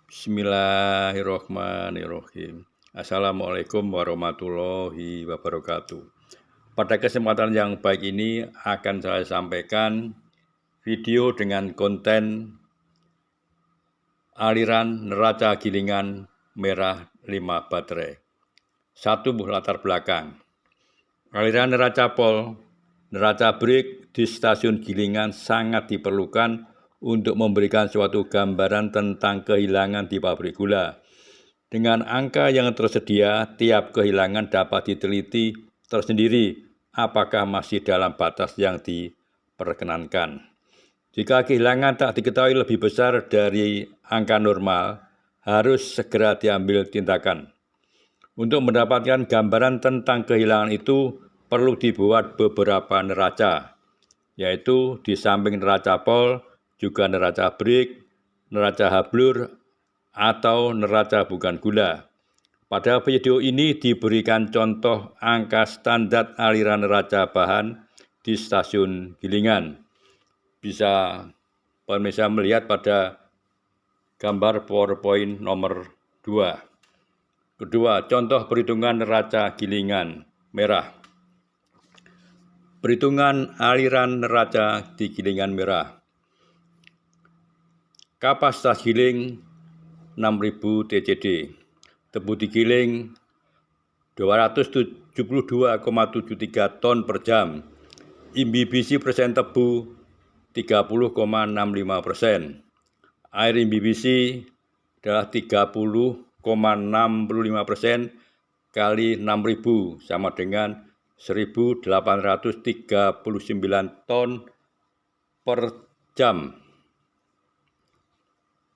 Bismillahirrahmanirrahim. Assalamualaikum warahmatullahi wabarakatuh. Pada kesempatan yang baik ini akan saya sampaikan video dengan konten aliran neraca gilingan merah 5 baterai. Satu latar belakang. Aliran neraca pol, neraca break di stasiun gilingan sangat diperlukan untuk memberikan suatu gambaran tentang kehilangan di pabrik gula. Dengan angka yang tersedia, tiap kehilangan dapat diteliti tersendiri apakah masih dalam batas yang diperkenankan. Jika kehilangan tak diketahui lebih besar dari angka normal, harus segera diambil tindakan. Untuk mendapatkan gambaran tentang kehilangan itu, perlu dibuat beberapa neraca, yaitu di samping neraca pol, juga neraca break, neraca hablur, atau neraca bukan gula. Pada video ini diberikan contoh angka standar aliran neraca bahan di stasiun gilingan. Bisa pemirsa melihat pada gambar PowerPoint nomor 2. Kedua, contoh perhitungan neraca gilingan merah. Perhitungan aliran neraca di gilingan merah. Kapasitas giling 6.000 TCD. Tebu digiling 272,73 ton per jam. Imbibisi persen tebu 30,65%. Air imbibisi adalah 30,65% kali 6.000 sama dengan 1.839 ton per jam.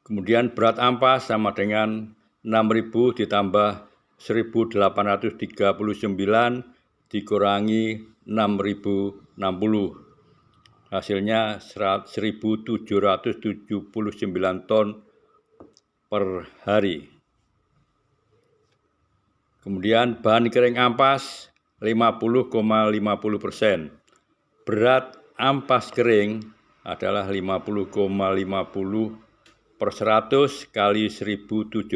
Kemudian berat ampas sama dengan 6.000 ditambah 1.839 dikurangi 6.060. Hasilnya 1.779 ton per hari. Kemudian bahan kering ampas 50,50%. Berat ampas kering adalah 50,50 per 100 kali 1.779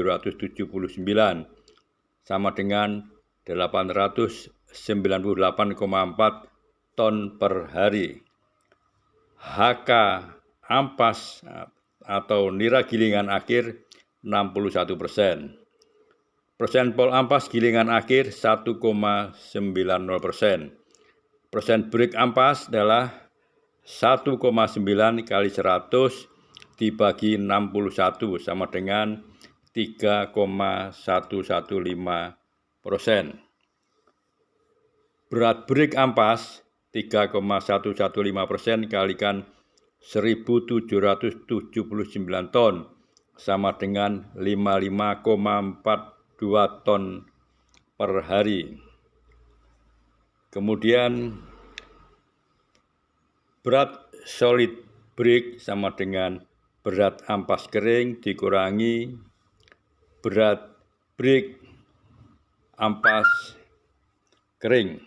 sama dengan 898,4 ton per hari. HK ampas atau nira gilingan akhir 61%. Persen pol ampas gilingan akhir 1,90%. Persen break ampas adalah 1,9 kali 100 dibagi 61 sama dengan 3,115%. Berat break ampas 3,115% kalikan 1.779 ton sama dengan 55,42 ton per hari. Kemudian berat solid break sama dengan berat ampas kering dikurangi berat break ampas kering.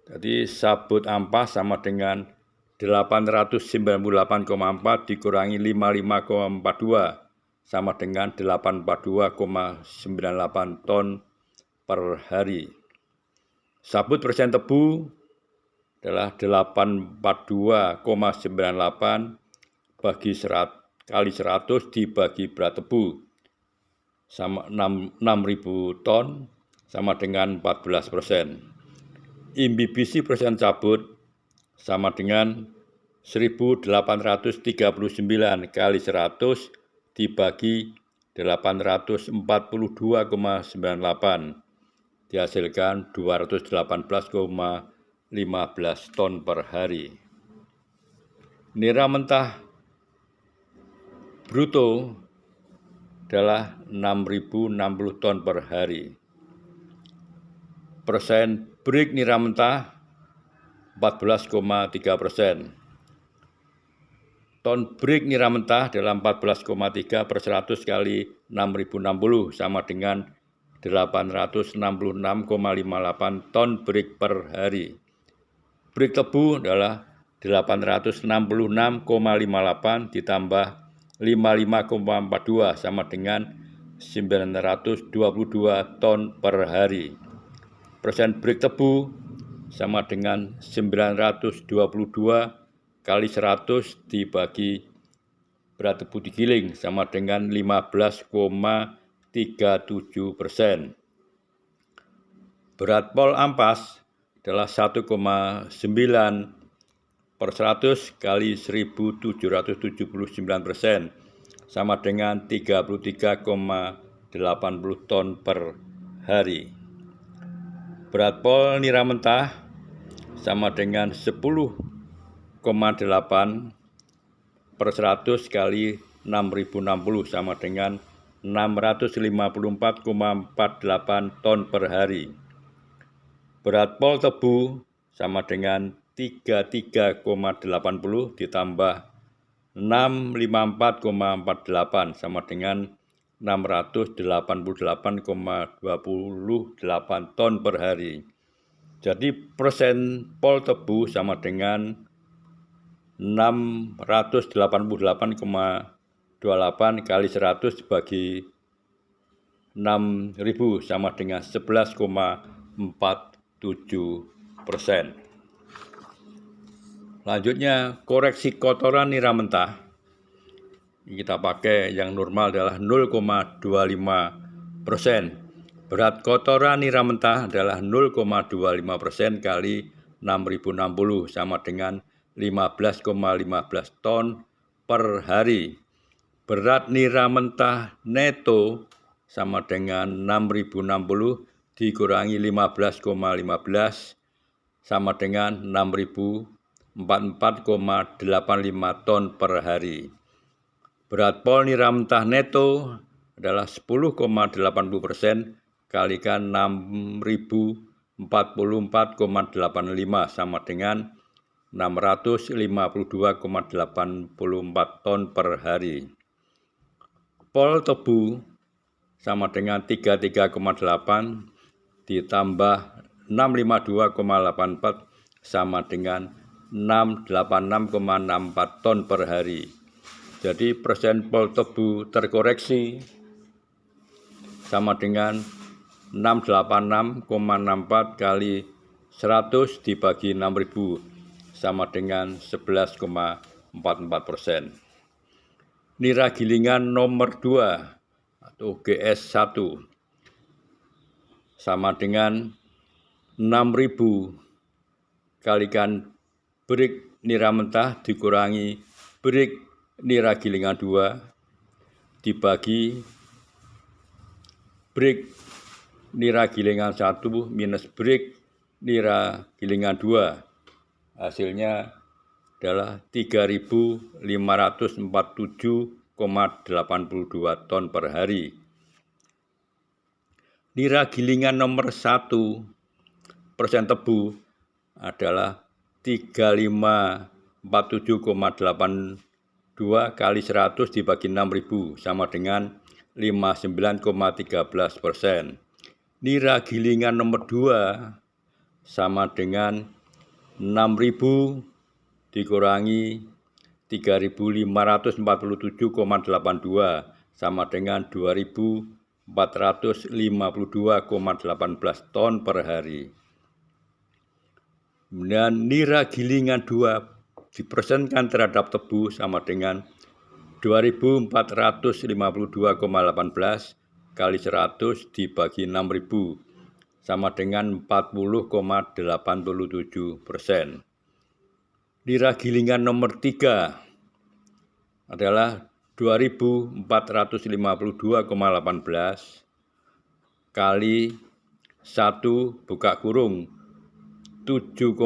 Jadi sabut ampas sama dengan 898,4 dikurangi 55,42 sama dengan 842,98 ton per hari. Sabut persen tebu adalah 842,98 bagi kali 100 dibagi berat tebu sama 6.000 ton sama dengan 14%. Imbibisi persen sabut sama dengan 1.839 kali 100 dibagi 842,98 dihasilkan 218,15 ton per hari. Nira mentah bruto adalah 6.060 ton per hari. Persen break nira mentah 14,3%. Ton break nira mentah dalam 14,3 per 100 kali 6.060 sama dengan 866,58 ton break per hari. Break tebu adalah 866,58 ditambah 55,42 sama dengan 922 ton per hari. Persen break tebu sama dengan 922 kali 100 dibagi berat tebu digiling sama dengan 15,37%. Berat pol ampas adalah 1,9 per 100 kali 1779% sama dengan 33,80 ton per hari. Berat pol nira mentah sama dengan 10,8 per 100 kali 6060 sama dengan 654,48 ton per hari. Berat pol tebu sama dengan 33,80 ditambah 654,48 sama dengan 688,28 ton per hari. Jadi persen pol tebu sama dengan 688,28 kali 100 bagi 6.000 sama dengan 11,47%. Lanjutnya, koreksi kotoran nira mentah. Kita pakai yang normal adalah 0,25%. Berat kotoran nira mentah adalah 0,25% kali 6.060 sama dengan 15,15 ton per hari. Berat nira mentah neto sama dengan 6.060 dikurangi 15,15 sama dengan 6.044,85 ton per hari. Berat pol nira mentah neto adalah 10,80% kalikan 6.044,85 sama dengan 652,84 ton per hari. Pol tebu sama dengan 33,8 ditambah 652,84 sama dengan 686,64 ton per hari. Jadi persen pol tebu terkoreksi sama dengan 686,64 kali 100 dibagi 6.000 sama dengan 11,44%. Nira gilingan nomor 2 atau GS1 sama dengan 6.000 kalikan break nira mentah dikurangi break nira gilingan 2 dibagi break nira gilingan 1 minus break nira gilingan 2. Hasilnya adalah 3.547,82 ton per hari. Nira gilingan nomor 1 persen tebu adalah 3547,82 kali 100 dibagi 6.000 sama dengan 59,13%. Nira gilingan nomor 2 sama dengan 6.000 dikurangi 3.547,82 sama dengan 2.452,18 ton per hari. Kemudian nira gilingan 2 dipersenkan terhadap tebu sama dengan 2.452,18 kali 100 dibagi 6.000 sama dengan 40,87%. Nira gilingan nomor 3 adalah 2.452,18 kali 1 buka kurung 7,5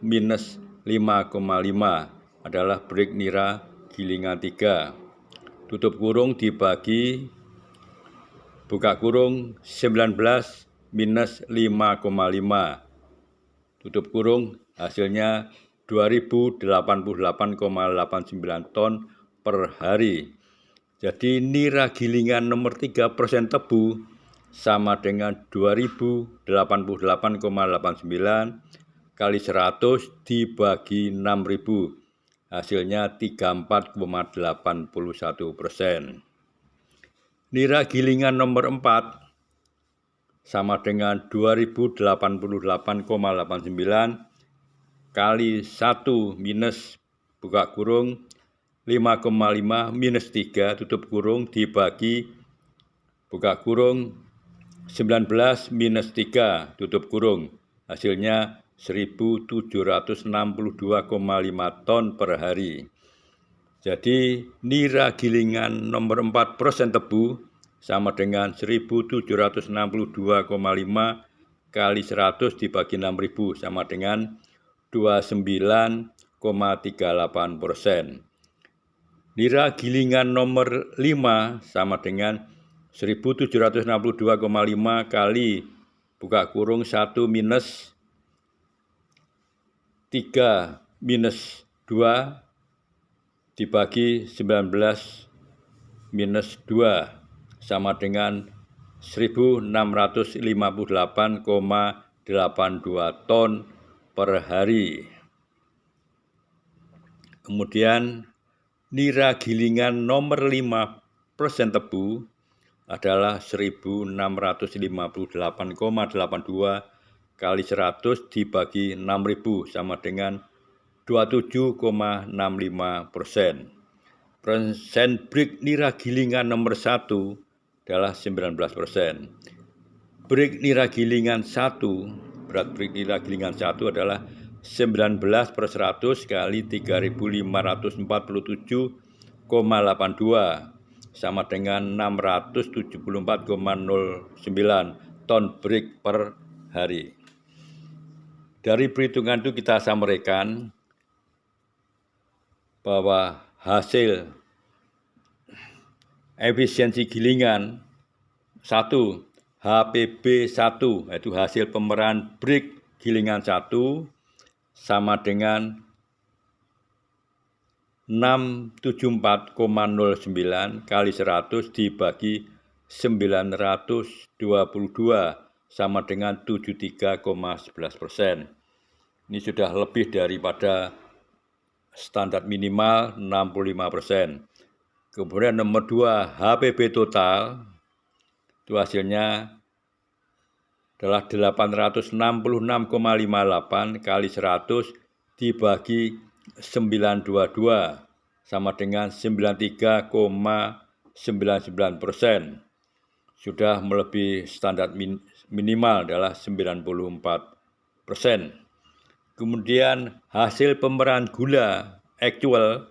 minus 5,5 adalah break nira gilingan 3. Tutup kurung dibagi buka kurung 19 minus 5,5. Tutup kurung hasilnya 2088,89 ton per hari. Jadi nira gilingan nomor 3 persen tebu sama dengan 2088,89 kali 100 dibagi 6.000. hasilnya 34,81%. Nira gilingan nomor 4 sama dengan 2088,89 kali 1 minus buka kurung 5,5 minus 3 tutup kurung dibagi buka kurung 19 minus 3 tutup kurung, hasilnya 1.762,5 ton per hari. Jadi nira gilingan nomor 4% tebu sama dengan 1.762,5 kali 100 dibagi 6.000 sama dengan 29,38%. Nira gilingan nomor 5 sama dengan 1.762,5 kali buka kurung 1 minus 3 minus 2 dibagi 19 minus 2 sama dengan 1.658,82 ton per hari. Kemudian nira gilingan nomor 5% tebu adalah 1.658,82 kali 100 dibagi 6.000 sama dengan 27,65%. Persen break nira gilingan nomor 1 adalah 19%. Break nira gilingan 1, berat break nira gilingan 1 adalah 19/100 kali 3.547,82 sama dengan 674,09 ton break per hari. Dari perhitungan itu kita sampaikan bahwa hasil efisiensi gilingan 1 HPB 1 yaitu hasil pemerahan break gilingan 1 sama dengan 674,09 kali 100 dibagi 922 sama dengan 73,11%. Ini sudah lebih daripada standar minimal 65%. Kemudian nomor 2 HPB total itu hasilnya adalah 866,58 kali 100 dibagi 922 sama dengan 93,99%. Sudah melebihi standar minimal adalah 94%. Kemudian hasil pemerahan gula actual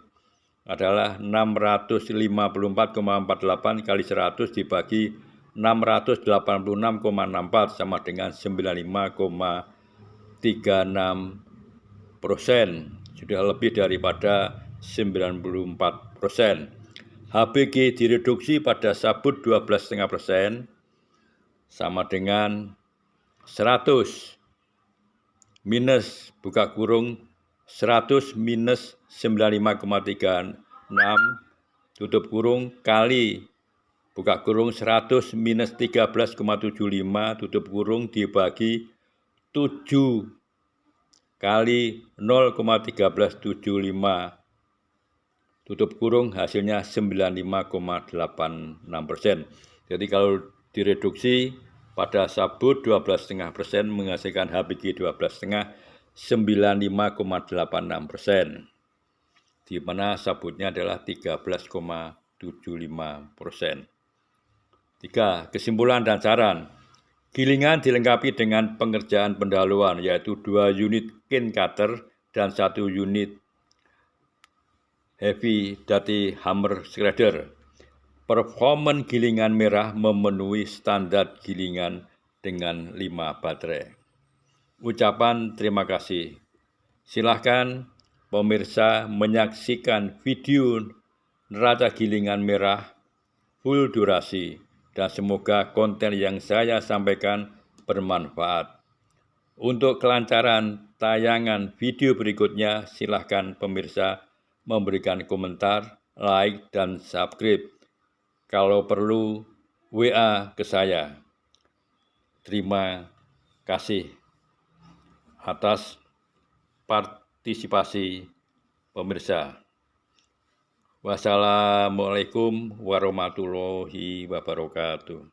adalah 654,48 kali 100 dibagi 686,64 sama dengan 95,36%. Sudah lebih daripada 94%. HBG direduksi pada sabut 12,5% sama dengan 100 minus buka kurung 100 minus 95,36 tutup kurung kali buka kurung 100 minus 13,75 tutup kurung dibagi 7 kali 0,1375 tutup kurung hasilnya 95,86%. Jadi kalau direduksi pada sabut 12,5% menghasilkan HBG 12,5 95,86%. Di mana sabutnya adalah 13,75%. 3. Kesimpulan dan saran. Gilingan dilengkapi dengan pengerjaan pendahuluan yaitu 2 unit cane cutter dan 1 unit heavy duty hammer shredder. Performan gilingan merah memenuhi standar gilingan dengan 5 baterai. Ucapan terima kasih. Silahkan pemirsa menyaksikan video neraca gilingan merah full durasi. Dan semoga konten yang saya sampaikan bermanfaat. Untuk kelancaran tayangan video berikutnya, silahkan pemirsa memberikan komentar, like, dan subscribe. Kalau perlu, WA ke saya. Terima kasih atas partisipasi pemirsa. Wassalamualaikum warahmatullahi wabarakatuh.